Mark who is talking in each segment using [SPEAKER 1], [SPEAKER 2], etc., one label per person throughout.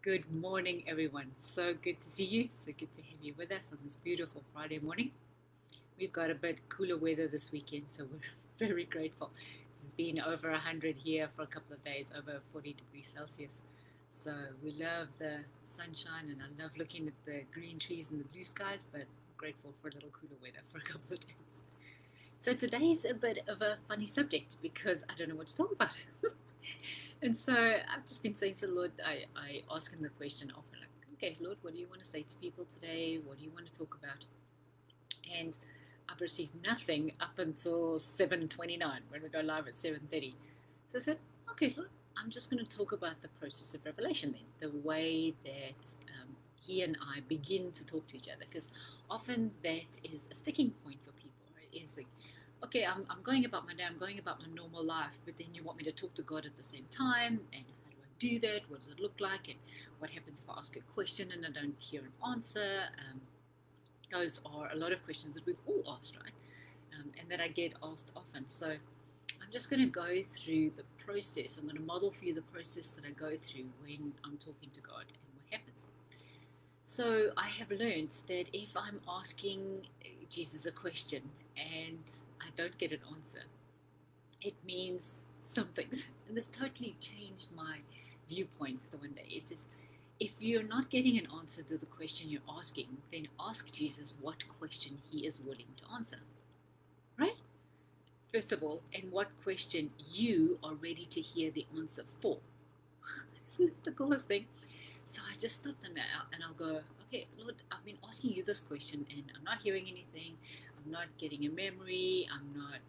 [SPEAKER 1] Good morning, everyone. So good to see you. So good to have you with us on this beautiful Friday morning. We've got a bit cooler weather this weekend, so we're very grateful. It's been over 100 here for a couple of days, over 40 degrees Celsius. So we love the sunshine and I love looking at the green trees and the blue skies, but grateful for a little cooler weather for a couple of days. So today's a bit of a funny subject because I don't know what to talk about. And so I've just been saying to the Lord, I ask him the question often, like, okay, Lord, what do you want to say to people today? What do you want to talk about? And I've received nothing up until 7:29 when we go live at 7:30. So I said, okay, Lord, I'm just going to talk about the process of revelation then, the way that he and I begin to talk to each other, because often that is a sticking point for people, right? Is like, okay, I'm going about my day, I'm going about my normal life, but then you want me to talk to God at the same time, and how do I do that? What does it look like? And what happens if I ask a question and I don't hear an answer? Those are a lot of questions that we've all asked, right? And that I get asked often. So I'm just going to go through the process. I'm going to model for you the process that I go through when I'm talking to God and what happens. So I have learned that if I'm asking Jesus a question and I don't get an answer, it means something. And this totally changed my viewpoint the one day. It says, if you're not getting an answer to the question you're asking, then ask Jesus what question he is willing to answer. Right? First of all, and what question you are ready to hear the answer for. Isn't that the coolest thing? So I just stopped and I'll go, okay, Lord, I've been asking you this question and I'm not hearing anything. I'm not getting a memory. I'm not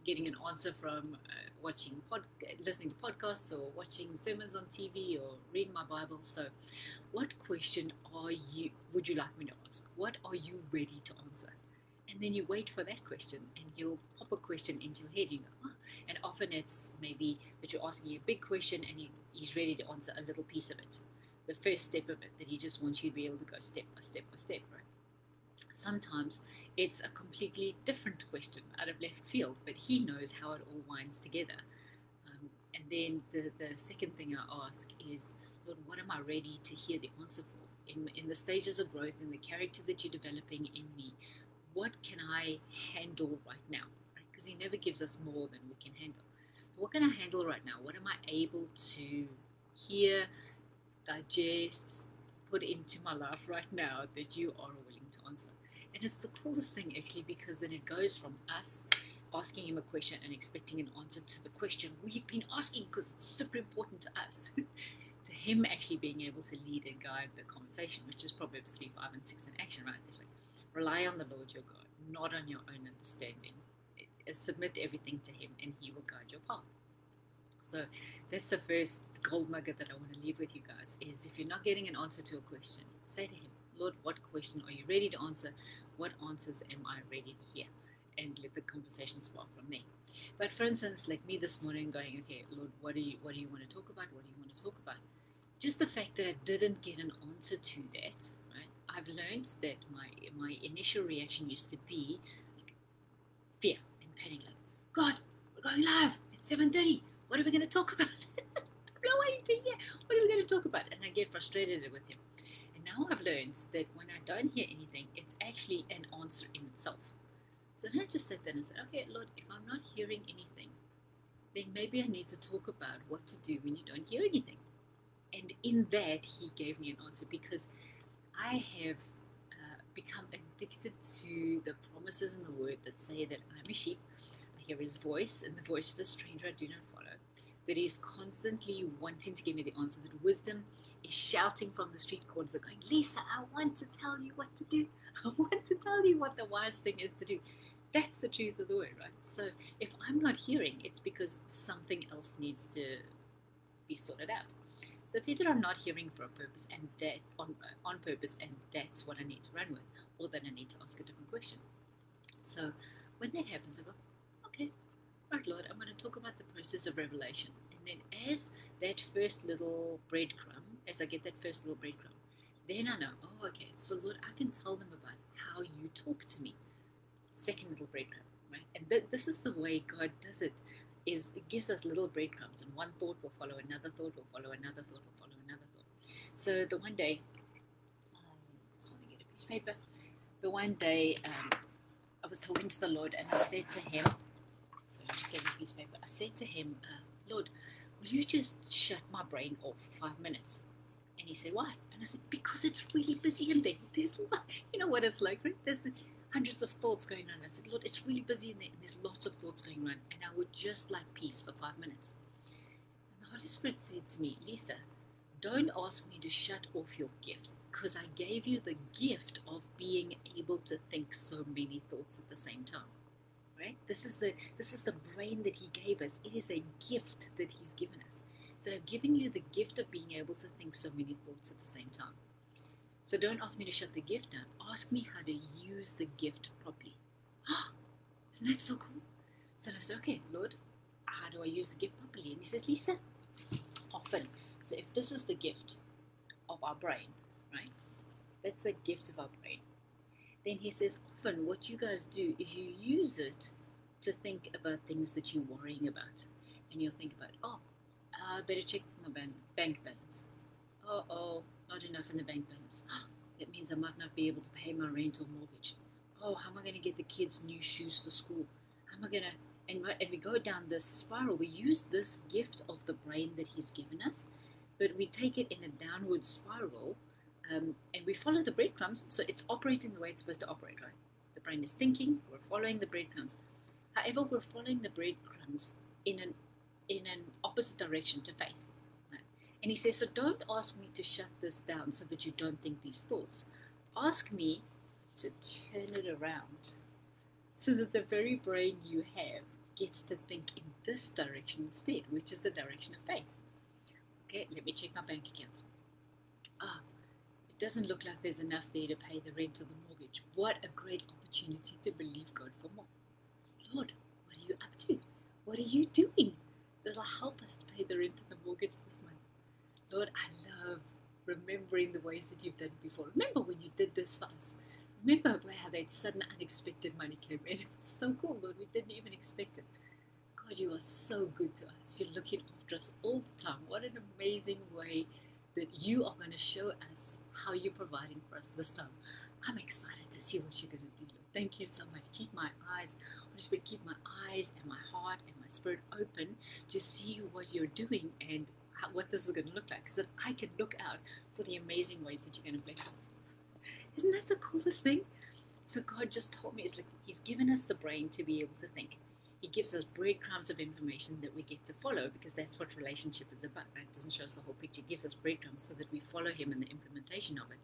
[SPEAKER 1] getting an answer from listening to podcasts or watching sermons on TV or reading my Bible. So what question would you like me to ask? What are you ready to answer? And then you wait for that question and you'll pop a question into your head. You go, oh. And often it's maybe that you're asking a big question and he's ready to answer a little piece of it. The first step of it, that he just wants you to be able to go step by step by step, right? Sometimes it's a completely different question out of left field, but he knows how it all winds together. And then the second thing I ask is, Lord, what am I ready to hear the answer for? In the stages of growth, in the character that you're developing in me, what can I handle right now? Right? Because he never gives us more than we can handle. So what can I handle right now? What am I able to hear, digest, put into my life right now that you are willing to answer? And it's the coolest thing actually, because then it goes from us asking him a question and expecting an answer to the question we've been asking because it's super important to us, to him actually being able to lead and guide the conversation, which is Proverbs 3, 5, and 6 in action, right? It's like, rely on the Lord your God, not on your own understanding. Submit everything to him and he will guide your path. So that's the first gold nugget that I want to leave with you guys, is if you're not getting an answer to a question, say to him, Lord, what question are you ready to answer? What answers am I ready to hear? And let the conversation spark from there. But for instance, like me this morning going, okay, Lord, what do you want to talk about? What do you want to talk about? Just the fact that I didn't get an answer to that, right? I've learned that my initial reaction used to be like fear and panic, like, God, we're going live at 7:30. What are we going to talk about? I'm not waiting to hear. What are we going to talk about? And I get frustrated with him. And now I've learned that when I don't hear anything, it's actually an answer in itself. So then I just sat there and said, okay, Lord, if I'm not hearing anything, then maybe I need to talk about what to do when you don't hear anything. And in that, he gave me an answer, because I have become addicted to the promises in the word that say that I'm a sheep, I hear his voice, and the voice of a stranger I do not follow, that he's constantly wanting to give me the answer, that wisdom is shouting from the street corners, going, Lisa, I want to tell you what to do. I want to tell you what the wise thing is to do. That's the truth of the word, right? So if I'm not hearing, it's because something else needs to be sorted out. So it's either I'm not hearing for a purpose and that on purpose, and that's what I need to run with, or that I need to ask a different question. So when that happens, I go, okay, right, Lord, I'm going to talk about the process of revelation. And then as that first little breadcrumb, as I get that first little breadcrumb, then I know, oh, okay, so Lord, I can tell them about how you talk to me. Second little breadcrumb, right? And this is the way God does it. is it gives us little breadcrumbs, and one thought will follow another thought, will follow another thought, will follow another thought. So the one day, I just want to get a piece of paper. The one day, I was talking to the Lord, and I said to him, so I'm just getting a piece of paper. I said to him, Lord, will you just shut my brain off for 5 minutes? And he said, why? And I said, because it's really busy in there. There's, you know what it's like, right? There's hundreds of thoughts going on. I said, Lord, it's really busy in there, and there's lots of thoughts going on, and I would just like peace for 5 minutes. And the Holy Spirit said to me, Lisa, don't ask me to shut off your gift, because I gave you the gift of being able to think so many thoughts at the same time. Right? This is the brain that he gave us. It is a gift that he's given us. So I've given you the gift of being able to think so many thoughts at the same time. So don't ask me to shut the gift down. Ask me how to use the gift properly. Isn't that so cool? So I said, okay, Lord, how do I use the gift properly? And he says, Lisa, often. So if this is the gift of our brain, right? That's the gift of our brain. Then he says, often what you guys do is you use it to think about things that you're worrying about. And you'll think about, I better check my bank balance. Not enough in the bank balance. That means I might not be able to pay my rent or mortgage. How am I going to get the kids new shoes for school? How am I going to... And we go down this spiral. We use this gift of the brain that he's given us, but we take it in a downward spiral. And we follow the breadcrumbs, so it's operating the way it's supposed to operate, right? The brain is thinking, we're following the breadcrumbs. However, we're following the breadcrumbs in an opposite direction to faith. Right? And he says, so don't ask me to shut this down so that you don't think these thoughts. Ask me to turn it around so that the very brain you have gets to think in this direction instead, which is the direction of faith. Okay, let me check my bank account. Doesn't look like there's enough there to pay the rent or the mortgage. What a great opportunity to believe God for more. Lord, what are you up to? What are you doing that'll help us to pay the rent and the mortgage this month? Lord, I love remembering the ways that you've done it before. Remember when you did this for us? Remember how that sudden unexpected money came in? It was so cool, Lord. We didn't even expect it. God, you are so good to us. You're looking after us all the time. What an amazing way that you are going to show us how you're providing for us this time. I'm excited to see what you're going to do, Lord. Thank you so much. Keep my eyes, Holy Spirit, keep my eyes and my heart and my spirit open to see what you're doing and what this is going to look like, so that I can look out for the amazing ways that you're going to bless us. Isn't that the coolest thing? So God just told me, it's like he's given us the brain to be able to think. He gives us breadcrumbs of information that we get to follow, because that's what relationship is about, right? It doesn't show us the whole picture. It gives us breadcrumbs so that we follow him in the implementation of it.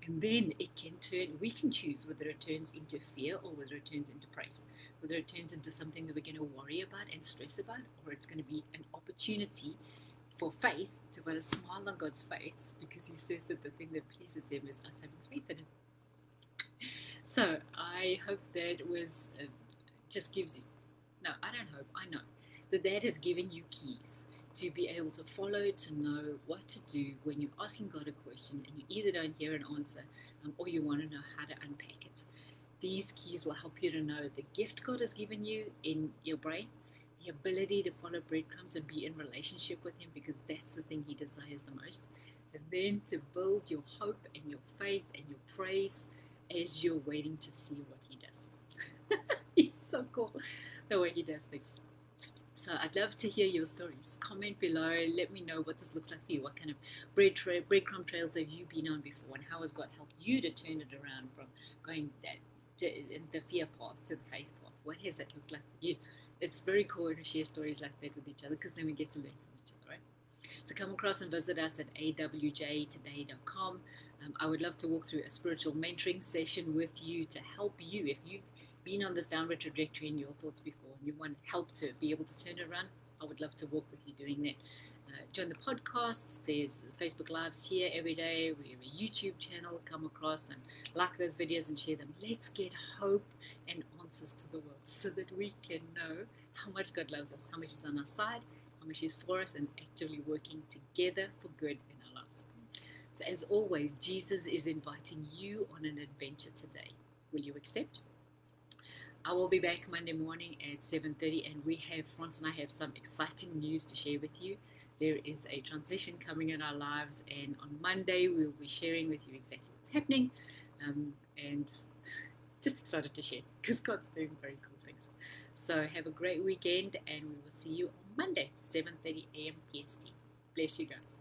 [SPEAKER 1] And then it can turn, we can choose whether it turns into fear or whether it turns into praise, whether it turns into something that we're going to worry about and stress about, or it's going to be an opportunity for faith to put a smile on God's face, because he says that the thing that pleases him is us having faith in him. So I hope that was just gives you, no, I don't hope, I know that has given you keys to be able to follow, to know what to do when you're asking God a question and you either don't hear an answer or you want to know how to unpack it. These keys will help you to know the gift God has given you in your brain, the ability to follow breadcrumbs and be in relationship with him, because that's the thing he desires the most, and then to build your hope and your faith and your praise as you're waiting to see what he does. He's so cool the way he does things. So I'd love to hear your stories. Comment below. Let me know what this looks like for you. What kind of breadcrumb trails have you been on before, and how has God helped you to turn it around from going the fear path to the faith path? What has that looked like for you? It's very cool to share stories like that with each other, because then we get to learn from each other, right? So come across and visit us at awjtoday.com. I would love to walk through a spiritual mentoring session with you to help you. If you've been on this downward trajectory in your thoughts before and you want help to be able to turn it around, I would love to walk with you doing that. Join the podcasts. There's Facebook Lives here every day. We have a YouTube channel. Come across and like those videos and share them. Let's get hope and answers to the world so that we can know how much God loves us, how much He's on our side, how much He's for us, and actively working together for good in our lives. So as always, Jesus is inviting you on an adventure today. Will you accept? I will be back Monday morning at 7:30, and Franz and I have some exciting news to share with you. There is a transition coming in our lives, and on Monday we'll be sharing with you exactly what's happening, and just excited to share because God's doing very cool things. So have a great weekend, and we will see you on Monday, 7:30 a.m. PST. Bless you guys.